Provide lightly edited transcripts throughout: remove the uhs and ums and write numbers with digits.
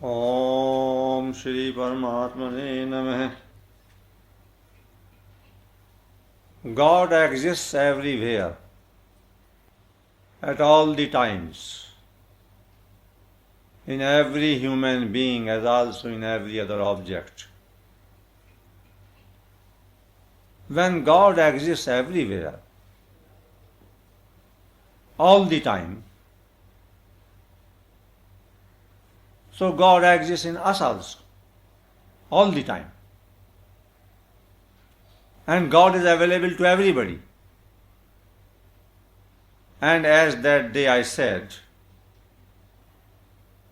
Om Shri Paramatmane Namah. God exists everywhere, at all the times, in every human being as also in every other object. When God exists everywhere, all the time, so God exists in us also, all the time. And God is available to everybody. And as that day I said,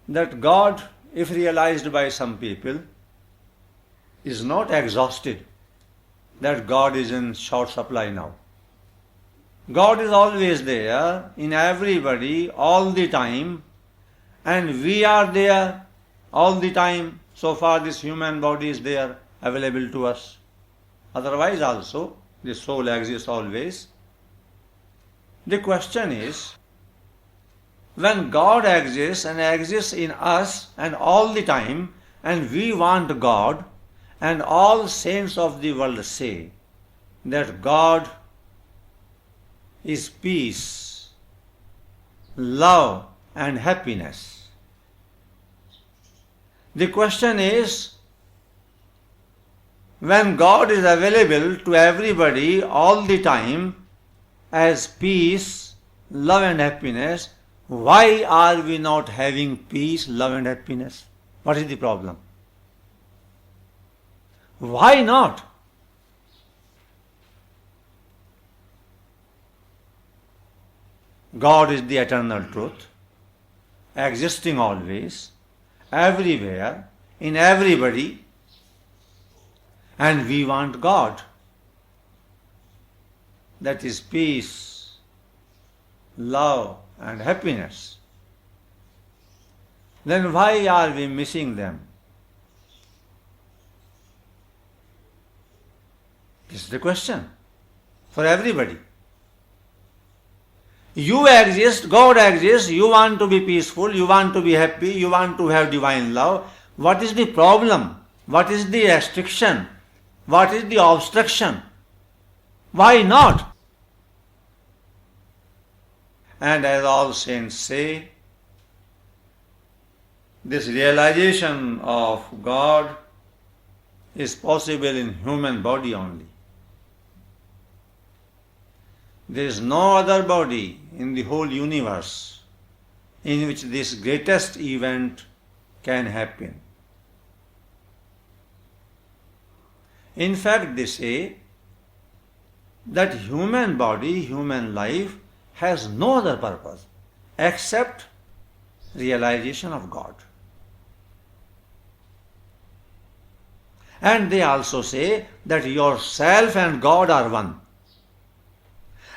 that God, if realized by some people, is not exhausted, that God is in short supply now. God is always there, in everybody, all the time, and we are there all the time. So far this human body is there, available to us. Otherwise also, the soul exists always. The question is, when God exists and exists in us and all the time, and we want God, and all saints of the world say that God is peace, love, and happiness. The question is, when God is available to everybody all the time as peace, love and happiness, why are we not having peace, love and happiness? What is the problem? Why not? God is the eternal truth, existing always, everywhere, in everybody, and we want God. That is peace, love and happiness. Then why are we missing them? This is the question for everybody. You exist, God exists, you want to be peaceful, you want to be happy, you want to have divine love. What is the problem? What is the restriction? What is the obstruction? Why not? And as all saints say, this realization of God is possible in human body only. There is no other body in the whole universe in which this greatest event can happen. In fact, they say that human body, human life has no other purpose except realization of God. And they also say that yourself and God are one.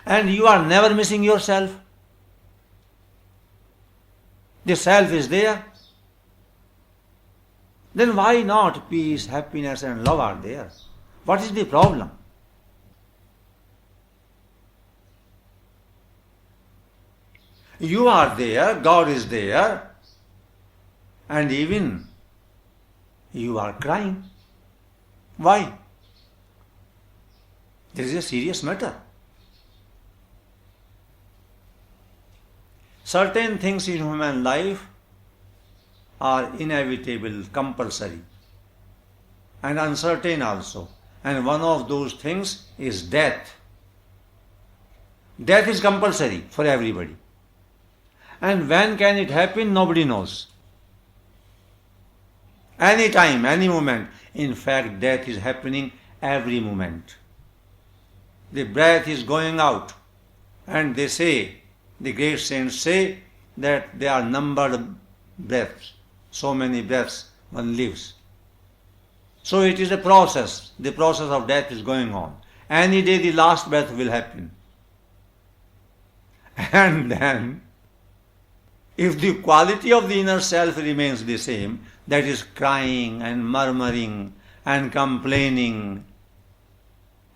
And you are never missing yourself. The self is there. Then why not peace, happiness and love are there? What is the problem? You are there, God is there, and even you are crying. Why? This is a serious matter. Certain things in human life are inevitable, compulsory, and uncertain also. And one of those things is death. Death is compulsory for everybody. And when can it happen? Nobody knows. Any time, any moment. In fact, death is happening every moment. The breath is going out. And they say, the great saints say that there are numbered breaths. So many breaths one lives. So it is a process. The process of death is going on. Any day the last breath will happen. And then, if the quality of the inner self remains the same, that is crying and murmuring and complaining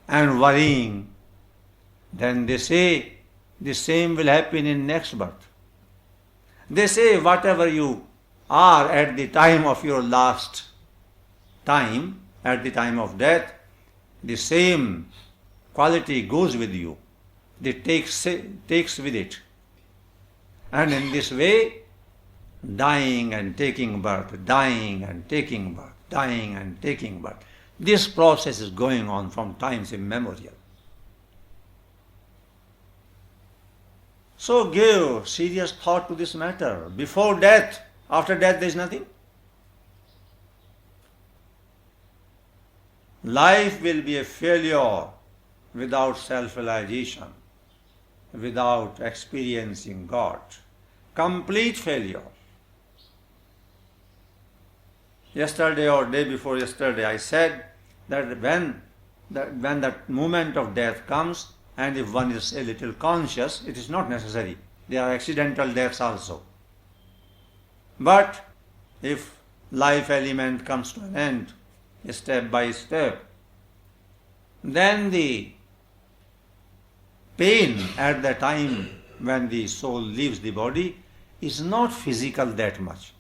and worrying, then they say the same will happen in next birth. They say whatever you or at the time of your last time, at the time of death, the same quality goes with you. It takes with it. And in this way, dying and taking birth, dying and taking birth, dying and taking birth. This process is going on from times immemorial. So give serious thought to this matter. Before death, after death there is nothing. Life will be a failure without self-realization, without experiencing God. Complete failure. Yesterday or day before yesterday I said that when that moment of death comes, and if one is a little conscious, it is not necessary. There are accidental deaths also. But if life element comes to an end, step by step, then the pain at the time when the soul leaves the body is not physical that much,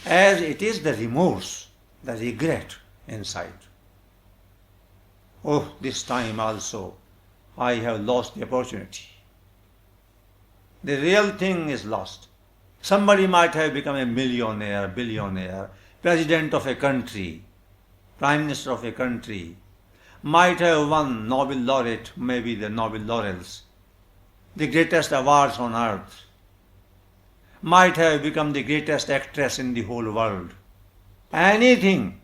as it is the remorse, the regret inside. Oh, this time also I have lost the opportunity. The real thing is lost. Somebody might have become a millionaire, billionaire, president of a country, prime minister of a country, might have won Nobel laureate, maybe the Nobel laurels, the greatest awards on earth, might have become the greatest actress in the whole world. Anything,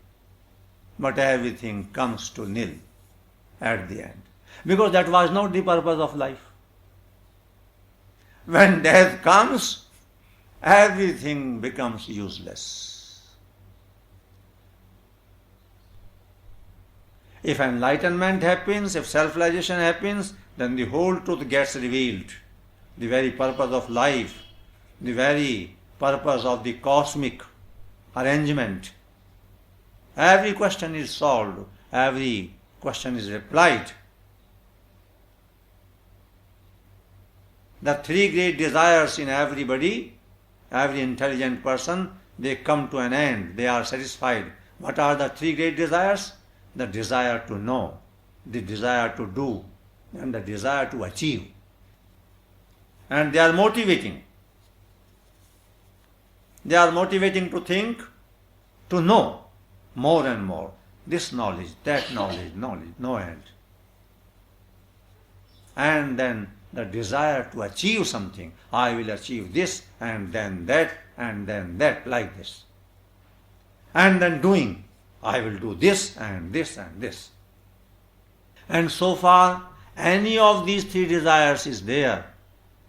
but everything comes to nil at the end. Because that was not the purpose of life. When death comes, everything becomes useless. If enlightenment happens, if self-realization happens, then the whole truth gets revealed. The very purpose of life, the very purpose of the cosmic arrangement. Every question is solved, every question is replied. The three great desires in everybody, every intelligent person, they come to an end, they are satisfied. What are the three great desires? The desire to know, the desire to do, and the desire to achieve. And they are motivating. They are motivating to think, to know more and more. This knowledge, that knowledge, no end. And then the desire to achieve something. I will achieve this, and then that, like this. And then doing. I will do this and this and this. And so far, any of these three desires is there,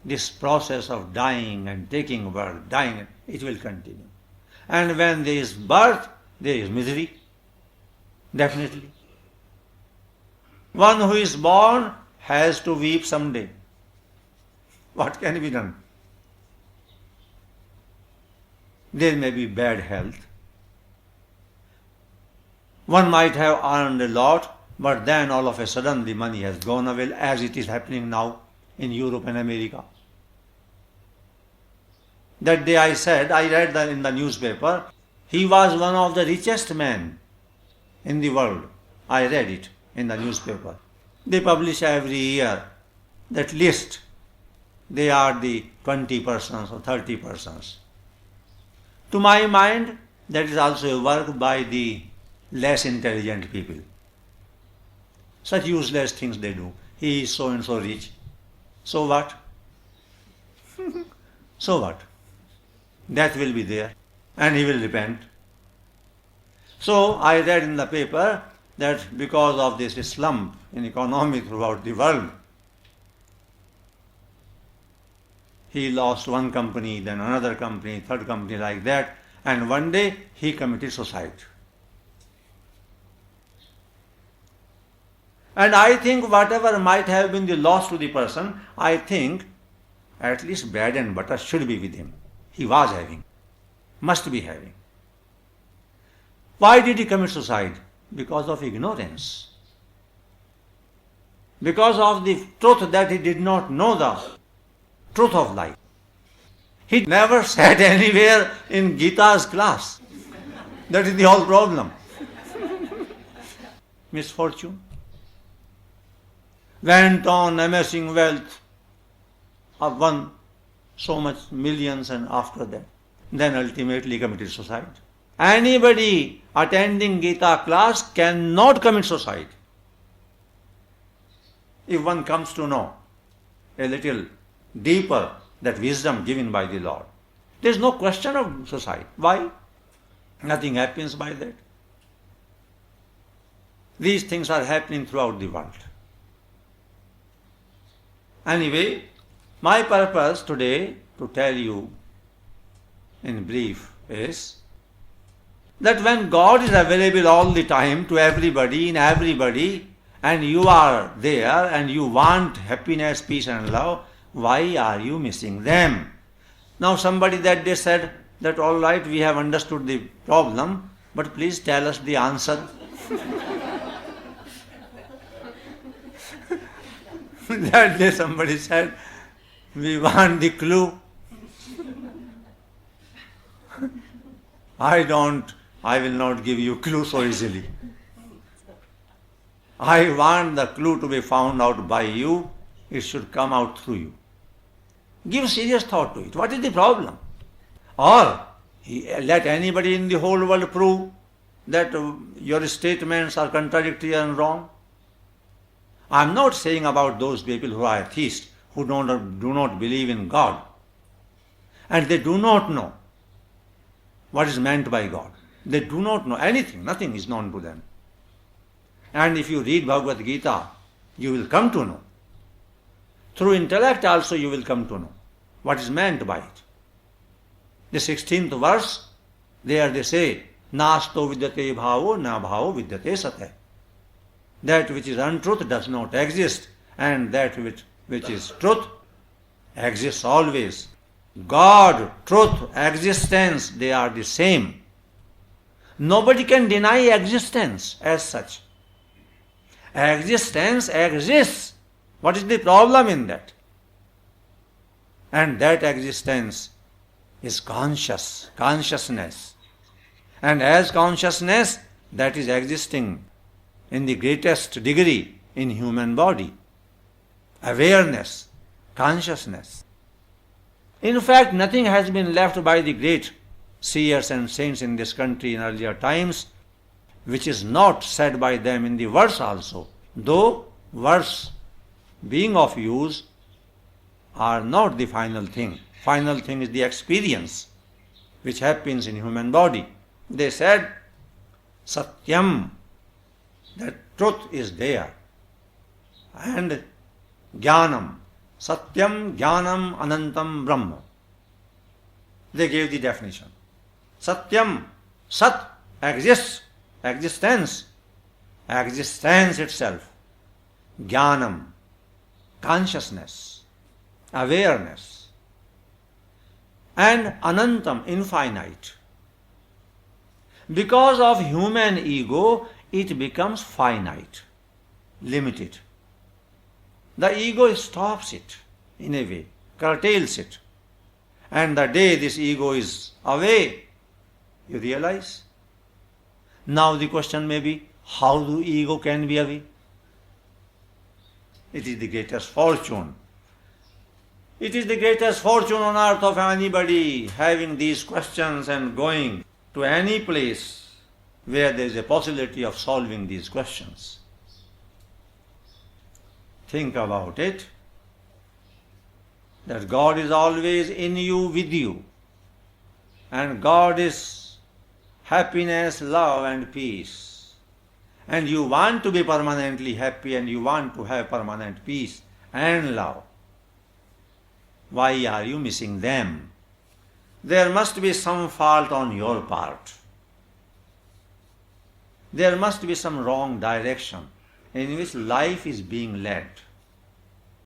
this process of dying and taking birth, dying, it will continue. And when there is birth, there is misery. Definitely. One who is born has to weep someday. What can be done? There may be bad health. One might have earned a lot, but then all of a sudden the money has gone away, as it is happening now in Europe and America. That day I read that in the newspaper, he was one of the richest men in the world. I read it in the newspaper. They publish every year that list. They are the 20 persons or 30 persons. To my mind, that is also a work by the less intelligent people. Such useless things they do. He is so and so rich. So what? So what? Death will be there and he will repent. So I read in the paper that because of this slump in economy throughout the world, he lost one company, then another company, third company, like that, and one day he committed suicide. And I think whatever might have been the loss to the person, I think at least bread and butter should be with him. He was having, must be having. Why did he commit suicide? Because of ignorance. Because of the truth that he did not know the truth of life. He never sat anywhere in Gita's class. That is the whole problem. Misfortune. Went on amassing wealth of won so much millions, and after that, then ultimately committed suicide. Anybody attending Gita class cannot commit suicide. If one comes to know a little deeper that wisdom given by the Lord, there is no question of suicide. Why? Nothing happens by that. These things are happening throughout the world. Anyway, my purpose today to tell you in brief is that when God is available all the time to everybody, in everybody, and you are there and you want happiness, peace and love, why are you missing them? Now somebody that day said that all right, we have understood the problem, but please tell us the answer. That day somebody said, we want the clue. I will not give you clue so easily. I want the clue to be found out by you. It should come out through you. Give serious thought to it. What is the problem? Or let anybody in the whole world prove that your statements are contradictory and wrong. I am not saying about those people who are atheists, who do not believe in God, and they do not know what is meant by God. They do not know anything. Nothing is known to them. And if you read Bhagavad Gita, you will come to know. Through intellect also you will come to know what is meant by it. The 16th verse, there they say, Nasto vidyate bhavo, na bhavo vidyate sate. That which is untruth does not exist, and that which is truth exists always. God, truth, existence, they are the same. Nobody can deny existence as such. Existence exists. What is the problem in that? And that existence is consciousness. And as consciousness, that is existing in the greatest degree in human body. Awareness, consciousness. In fact, nothing has been left by the great seers and saints in this country in earlier times which is not said by them in the verse also. Though words being of use are not the final thing. Final thing is the experience which happens in human body. They said, Satyam, that truth is there. And Jnanam, Satyam, Jnanam, Anantam, Brahma. They gave the definition. Satyam, Sat, exists, existence, existence itself. Jnanam, consciousness, awareness. And Anantam, infinite. Because of human ego, it becomes finite, limited. The ego stops it in a way, curtails it. And the day this ego is away, you realize. Now the question may be, how do ego can be away? It is the greatest fortune. It is the greatest fortune on earth of anybody having these questions and going to any place where there is a possibility of solving these questions. Think about it, that God is always in you, with you, and God is happiness, love and peace, and you want to be permanently happy and you want to have permanent peace and love. Why are you missing them? There must be some fault on your part. There must be some wrong direction in which life is being led.